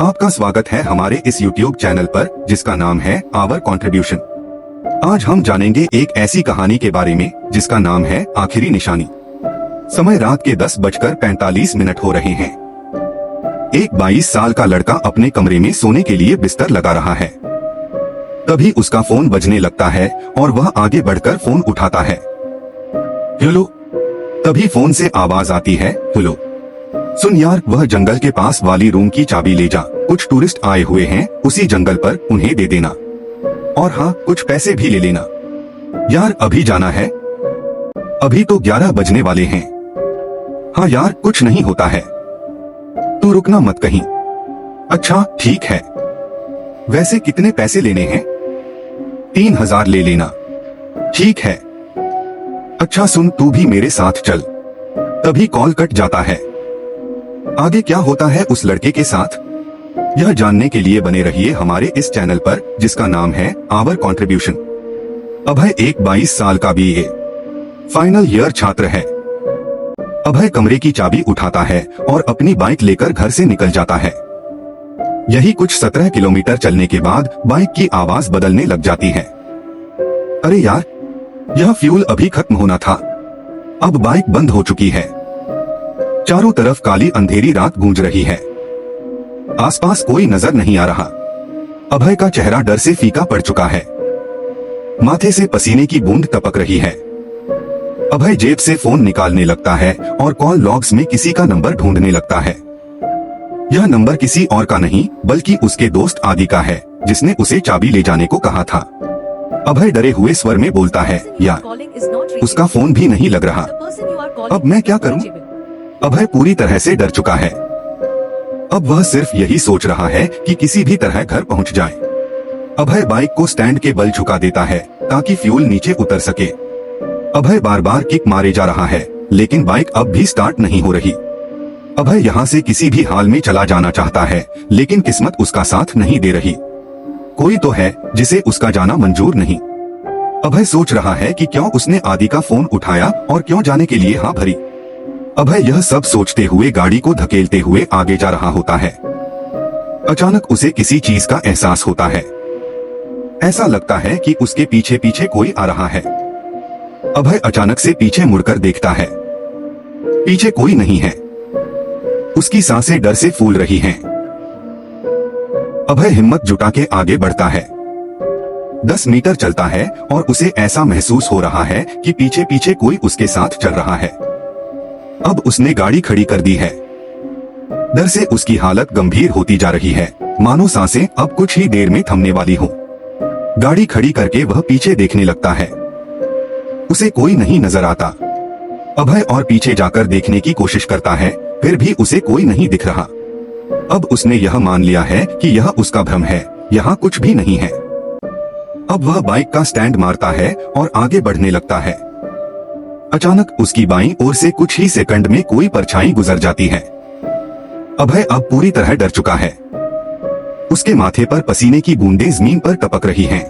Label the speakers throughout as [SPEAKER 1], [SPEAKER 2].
[SPEAKER 1] आपका स्वागत है हमारे इस YouTube चैनल पर जिसका नाम है आवर कंट्रीब्यूशन। आज हम जानेंगे एक ऐसी कहानी के बारे में जिसका नाम है आखिरी निशानी। समय रात के 10:45 हो रहे हैं। एक 22 साल का लड़का अपने कमरे में सोने के लिए बिस्तर लगा रहा है। तभी उसका फोन बजने लगता है और वह आगे बढ़कर फोन उठाता है। हेलो। तभी फोन से आवाज आती है, हेलो सुन यार, वह जंगल के पास वाली रूम की चाबी ले जा, कुछ टूरिस्ट आए हुए हैं उसी जंगल पर, उन्हें दे देना और हाँ कुछ पैसे भी ले लेना यार, अभी जाना है, अभी तो 11 बजने वाले हैं। हाँ यार कुछ नहीं होता है, तू रुकना मत कहीं। अच्छा ठीक है, वैसे कितने पैसे लेने हैं? 3000 ले लेना। ठीक है। अच्छा सुन, तू भी मेरे साथ चल। तभी कॉल कट जाता है। आगे क्या होता है उस लड़के के साथ, यह जानने के लिए बने रहिए हमारे इस चैनल पर जिसका नाम है आवर कंट्रीब्यूशन। अभय एक 22 साल का BA फाइनल ईयर छात्र है। अभय कमरे की चाबी उठाता है और अपनी बाइक लेकर घर से निकल जाता है। यही कुछ 17 किलोमीटर चलने के बाद बाइक की आवाज बदलने लग जाती है। अरे यार, यह फ्यूल अभी खत्म होना था। अब बाइक बंद हो चुकी है। चारों तरफ काली अंधेरी रात गूंज रही है। आसपास कोई नजर नहीं आ रहा। अभय का चेहरा डर से फीका पड़ चुका है। माथे से पसीने की बूंद टपक रही है। अभय जेब से फोन निकालने लगता है और कॉल लॉग्स में किसी का नंबर ढूंढने लगता है। यह नंबर किसी और का नहीं बल्कि उसके दोस्त आदि का है जिसने उसे चाबी ले जाने को कहा था। अभय डरे हुए स्वर में बोलता है, यार उसका फोन भी नहीं लग रहा, अब मैं क्या करूं? अभय पूरी तरह से डर चुका है। अब वह सिर्फ यही सोच रहा है कि किसी भी तरह घर पहुंच जाए। अभय बाइक को स्टैंड के बल झुका देता है ताकि फ्यूल नीचे उतर सके। अभय बार बार किक मारे जा रहा है लेकिन बाइक अब भी स्टार्ट नहीं हो रही। अभय यहाँ से किसी भी हाल में चला जाना चाहता है लेकिन किस्मत उसका साथ नहीं दे रही। कोई तो है जिसे उसका जाना मंजूर नहीं। अभय सोच रहा है कि क्यों उसने आदि का फोन उठाया और क्यों जाने के लिए हाँ भरी। अभय यह सब सोचते हुए गाड़ी को धकेलते हुए आगे जा रहा होता है। अचानक उसे किसी चीज का एहसास होता है। ऐसा लगता है कि उसके पीछे पीछे कोई आ रहा है। अभय अचानक से पीछे मुड़कर देखता है। पीछे कोई नहीं है। उसकी सांसें डर से फूल रही हैं। अभय हिम्मत जुटा के आगे बढ़ता है। 10 मीटर चलता है और उसे ऐसा महसूस हो रहा है कि पीछे पीछे कोई उसके साथ चल रहा है। अब उसने गाड़ी खड़ी कर दी है। डर से उसकी हालत गंभीर होती जा रही है, मानो सांसें अब कुछ ही देर में थमने वाली हो। गाड़ी खड़ी करके वह पीछे देखने लगता है। उसे कोई नहीं नजर आता। अभय और पीछे जाकर देखने की कोशिश करता है, फिर भी उसे कोई नहीं दिख रहा। अब उसने यह मान लिया है कि यह उसका भ्रम है, यहाँ कुछ भी नहीं है। अब वह बाइक का स्टैंड मारता है और आगे बढ़ने लगता है। अचानक उसकी बाईं ओर से कुछ ही सेकंड में कोई परछाई गुजर जाती है। अभय अब पूरी तरह डर चुका है। उसके माथे पर पसीने की बूंदें जमीन पर टपक रही हैं।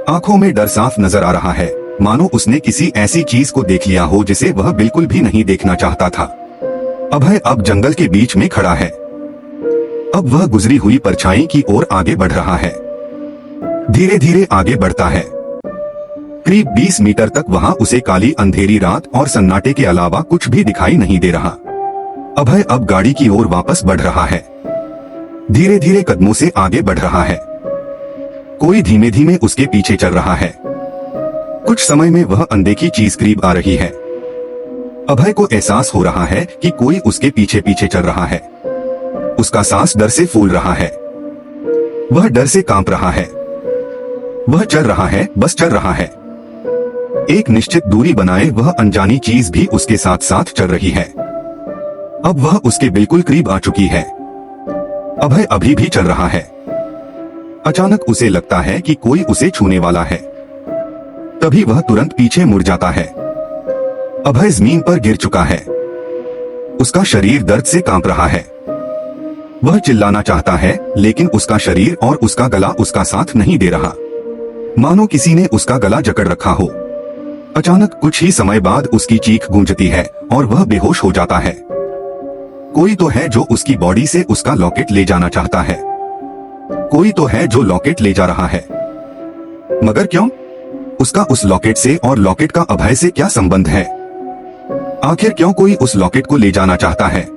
[SPEAKER 1] आंखों में डर साफ नजर आ रहा है, मानो उसने किसी ऐसी चीज को देख लिया हो जिसे वह बिल्कुल भी नहीं देखना चाहता था। अभय अब जंगल के बीच में खड़ा है। अब वह गुजरी हुई परछाई की ओर आगे बढ़ रहा है। धीरे धीरे आगे बढ़ता है। करीब 20 मीटर तक वहां उसे काली अंधेरी रात और सन्नाटे के अलावा कुछ भी दिखाई नहीं दे रहा। अभय अब गाड़ी की ओर वापस बढ़ रहा है। धीरे धीरे कदमों से आगे बढ़ रहा है। कोई धीमे धीमे उसके पीछे चल रहा है। कुछ समय में वह अनदेखी चीज करीब आ रही है। अभय को एहसास हो रहा है कि कोई उसके पीछे पीछे चल रहा है। उसका सांस डर से फूल रहा है। वह डर से कांप रहा है। वह चल रहा है, बस चल रहा है। एक निश्चित दूरी बनाए वह अनजानी चीज भी उसके साथ साथ चल रही है। अब वह उसके बिल्कुल करीब आ चुकी है। अभय अभी भी चल रहा है। अचानक उसे लगता है कि कोई उसे छूने वाला है। तभी वह तुरंत पीछे मुड़ जाता है। अभय जमीन पर गिर चुका है। उसका शरीर दर्द से कांप रहा है। वह चिल्लाना चाहता है लेकिन उसका शरीर और उसका गला उसका साथ नहीं दे रहा, मानो किसी ने उसका गला जकड़ रखा हो। अचानक कुछ ही समय बाद उसकी चीख गूंजती है और वह बेहोश हो जाता है। कोई तो है जो उसकी बॉडी से उसका लॉकेट ले जाना चाहता है। कोई तो है जो लॉकेट ले जा रहा है। मगर क्यों? उसका उस लॉकेट से और लॉकेट का अभय से क्या संबंध है? आखिर क्यों कोई उस लॉकेट को ले जाना चाहता है?